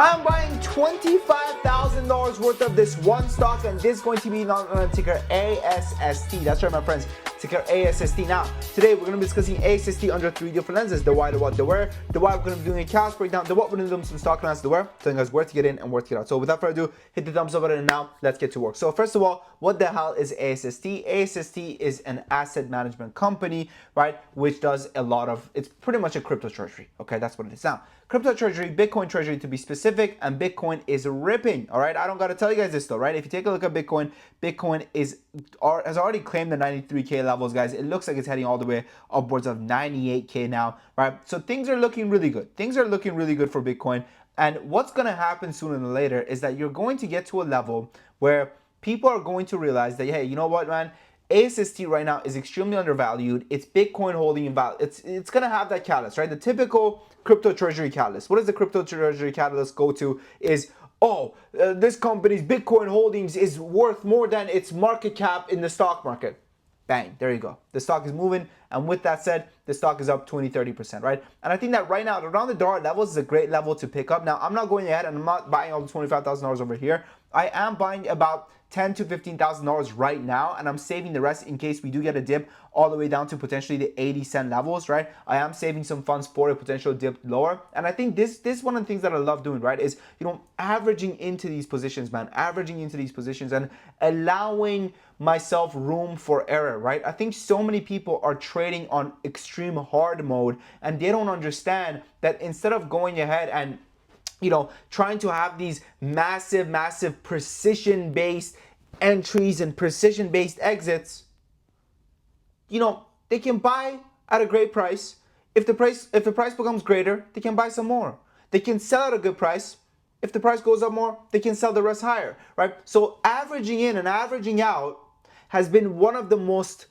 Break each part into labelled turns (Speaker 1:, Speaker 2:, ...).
Speaker 1: I'm buying $25,000 worth of this one stock, and this is going to be on ticker ASST. That's right, my friends. Ticker ASST. Now, today we're going to be discussing ASST under three different lenses: the why, the what, the where. The why, we're going to be doing a cash breakdown. The what, we're going to do some stock analysis. The where, telling us where to get in and where to get out. So without further ado, hit the thumbs up button, and now let's get to work. So first of all, what the hell is ASST? ASST is an asset management company, right, which does a lot of, it's pretty much a crypto treasury. Okay, that's what it is. Now, crypto treasury, Bitcoin treasury to be specific, and Bitcoin is ripping. All right, I don't got to tell you guys this though, right? If you take a look at Bitcoin, Bitcoin has already claimed the 93K levels, guys. It looks like it's heading all the way upwards of 98K now, right? So things are looking really good. Things are looking really good for Bitcoin. And what's going to happen sooner than later is that you're going to get to a level where people are going to realize that, hey, you know what, man? ASST right now is extremely undervalued. It's Bitcoin holding in value. It's going to have that catalyst, right? The typical crypto treasury catalyst. What does the crypto treasury catalyst go to is, this company's Bitcoin holdings is worth more than its market cap in the stock market. Bang, there you go. The stock is moving, and with that said, the stock is up 20-30%, right? And I think that right now, around the dollar levels is a great level to pick up. Now, I'm not going ahead and I'm not buying all the $25,000 over here. I am buying about $10,000 to $15,000 right now, and I'm saving the rest in case we do get a dip all the way down to potentially the 80-cent levels, right? I am saving some funds for a potential dip lower, and I think this is one of the things that I love doing, right? Is, averaging into these positions, man, averaging into these positions and allowing myself room for error, right? I think so many people are trading on extreme hard mode, and they don't understand that instead of going ahead and trying to have these massive precision-based entries and precision-based exits, they can buy at a great price. If the price becomes greater, they can buy some more. They can sell at a good price. If the price goes up more, they can sell the rest higher, right? So averaging in and averaging out has been one of the most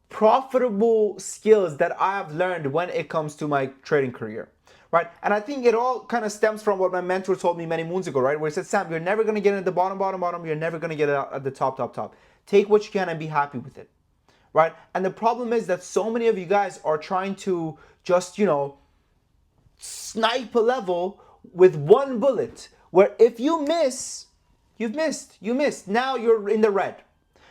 Speaker 1: profitable skills that I have learned when it comes to my trading career. Right? And I think it all kind of stems from what my mentor told me many moons ago, right? Where he said, Sam, you're never going to get at the bottom. You're never going to get at the top. Take what you can and be happy with it, right? And the problem is that so many of you guys are trying to just, snipe a level with one bullet, where if you miss, you've missed. You missed. Now you're in the red,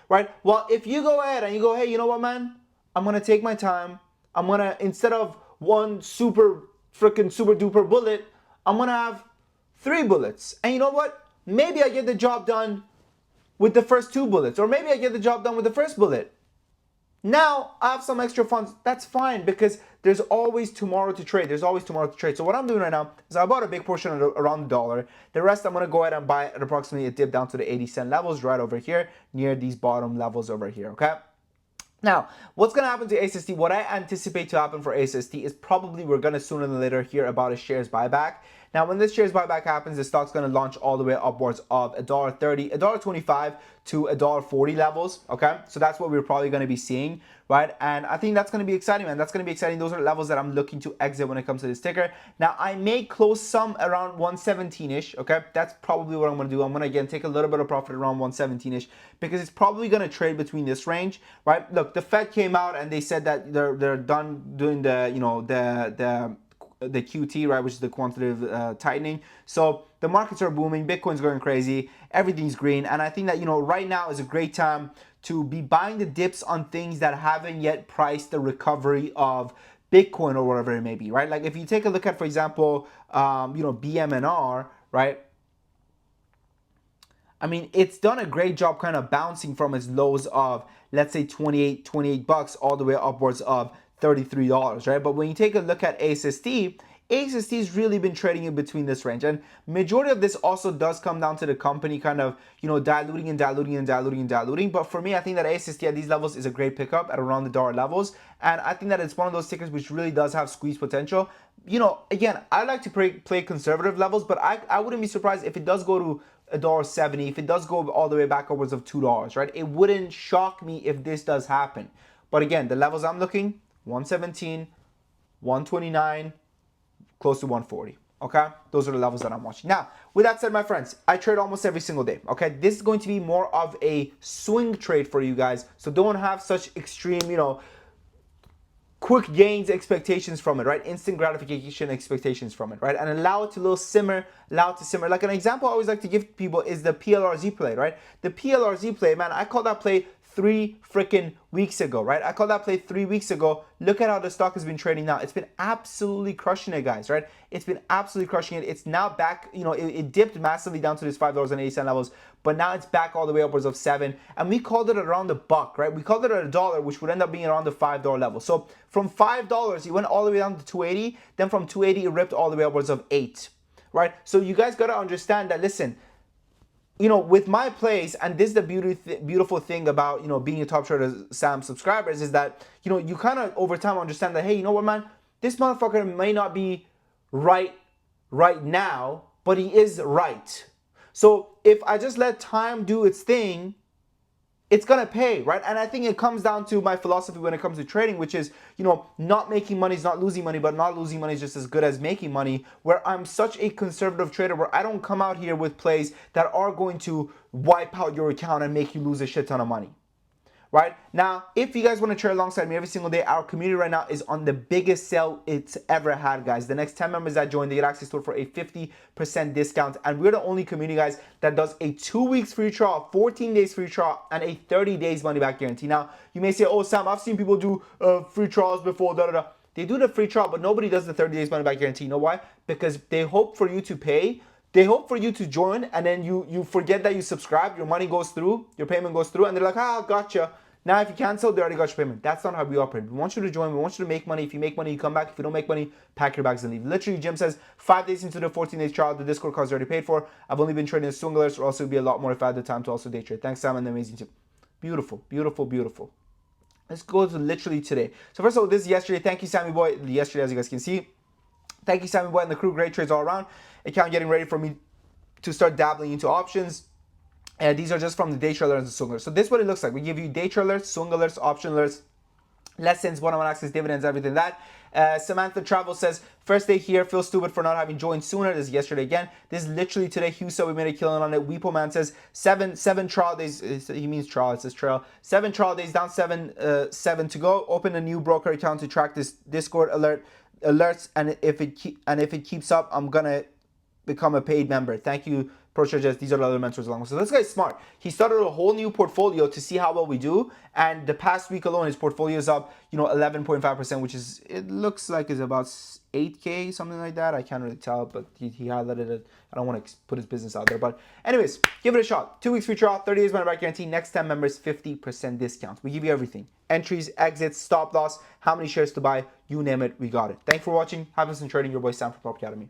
Speaker 1: right? Well, if you go ahead and you go, hey, you know what, man? I'm going to take my time. I'm going to, instead of one super duper bullet, I'm gonna have 3 bullets. And you know what? Maybe I get the job done with the first 2 bullets, or maybe I get the job done with the first bullet. Now I have some extra funds. That's fine, because there's always tomorrow to trade. So what I'm doing right now is I bought a big portion of around the dollar. The rest I'm gonna go ahead and buy at approximately a dip down to the 80-cent levels right over here, near these bottom levels over here, okay? Now, what's going to happen to ASST? What I anticipate to happen for ASST is probably we're going to sooner than later hear about a shares buyback. Now, when this shares buyback happens, the stock's going to launch all the way upwards of $1.30, $1.25 to $1.40 levels, okay? So that's what we're probably going to be seeing, right? And I think that's going to be exciting, man. That's going to be exciting. Those are levels that I'm looking to exit when it comes to this ticker. Now, I may close some around 117-ish, okay? That's probably what I'm going to do. I'm going to, again, take a little bit of profit around 117-ish, because it's probably going to trade between this range, right? Look, the Fed came out and they said that they're done doing the QT, right, which is the quantitative tightening. So the markets are booming, Bitcoin's going crazy, everything's green, and I think that right now is a great time to be buying the dips on things that haven't yet priced the recovery of Bitcoin or whatever it may be, right? Like if you take a look at, for example, BMNR, right? I mean, it's done a great job kind of bouncing from its lows of, let's say, 28 bucks all the way upwards of $33, right? But when you take a look at ASST has really been trading in between this range. And majority of this also does come down to the company kind of, diluting. But for me, I think that ASST at these levels is a great pickup at around the dollar levels. And I think that it's one of those tickers which really does have squeeze potential. Again, I like to play conservative levels, but I wouldn't be surprised if it does go to $1.70, if it does go all the way back upwards of $2, right? It wouldn't shock me if this does happen. But again, the levels I'm looking, 117, 129, close to 140. Okay, those are the levels that I'm watching. Now, with that said, my friends, I trade almost every single day. Okay, this is going to be more of a swing trade for you guys, so don't have such extreme, quick gains expectations from it, right? Instant gratification expectations from it, right? And allow it to little simmer, allow it to simmer. Like an example I always like to give people is the PLRZ play, right? The PLRZ play, man, I called that play 3 freaking weeks ago, right? I called that play 3 weeks ago. Look at how the stock has been trading now. It's been absolutely crushing it, guys, right? It's been absolutely crushing it. It's now back, you know, it dipped massively down to this $5.80 levels, but now it's back all the way upwards of 7. And we called it around the buck, right? We called it at $1, which would end up being around the $5 level. So from $5, it went all the way down to 280. Then from 280, it ripped all the way upwards of 8, right? So you guys got to understand that, listen, you know, with my plays, and this is the beautiful thing about, you know, being a Top Trader Sam subscribers, is that, you know, you kind of over time understand that, hey, you know what, man, this motherfucker may not be right now, but he is right. So if I just let time do its thing, it's gonna pay, right? And I think it comes down to my philosophy when it comes to trading, which is, you know, not making money is not losing money, but not losing money is just as good as making money, where I'm such a conservative trader where I don't come out here with plays that are going to wipe out your account and make you lose a shit ton of money. Right now, if you guys want to trade alongside me every single day, our community right now is on the biggest sale it's ever had, guys. The next 10 members that join, they get access to it for a 50% discount. And we're the only community, guys, that does a 2 weeks free trial, 14 days free trial, and a 30 days money back guarantee. Now, you may say, oh, Sam, I've seen people do free trials before, They do the free trial, but nobody does the 30 days money back guarantee. You know why? Because they hope for you to pay. They hope for you to join, and then you forget that you subscribe, your money goes through, your payment goes through, and they're like, gotcha. Now, if you cancel, they already got your payment. That's not how we operate. We want you to join. We want you to make money. If you make money, you come back. If you don't make money, pack your bags and leave. Literally, Jim says, 5 days into the 14 days trial, the Discord card is already paid for. I've only been trading swing alerts, or else it would be a lot more if I had the time to also day trade. Thanks, Sam, and the amazing tip. Beautiful, beautiful, beautiful. Let's go to literally today. So first of all, this is yesterday. Thank you, Sammy Boy. Yesterday, as you guys can see. Thank you, Sammy Boy, and the crew. Great trades all around. Account getting ready for me to start dabbling into options. And these are just from the day trade alerts and swing alerts. So this is what it looks like. We give you day trade alerts, swing alerts, option alerts, lessons, one-on-one access, dividends, everything that. Samantha Travel says, first day here, feel stupid for not having joined sooner. This is yesterday again. This is literally today. Hugh said we made a killing on it. Weepo Man says seven trial days. He means trial. It says trail. 7 trial days down, 7 to go. Open a new broker account to track this Discord alerts, and if it keeps up, I'm gonna become a paid member. Thank you, Pro Traders. These are the other mentors along. So this guy's smart. He started a whole new portfolio to see how well we do, and the past week alone, his portfolio is up, 11.5%, which is, it looks like is about 8K, something like that. I can't really tell, but he highlighted it. I don't want to put his business out there, but anyways, give it a shot. 2 weeks free trial, 30 days money back guarantee. Next 10 members, 50% discount. We give you everything: entries, exits, stop loss, how many shares to buy, you name it, we got it. Thanks for watching. Happiness in trading. Your boy Sam from Prop Academy.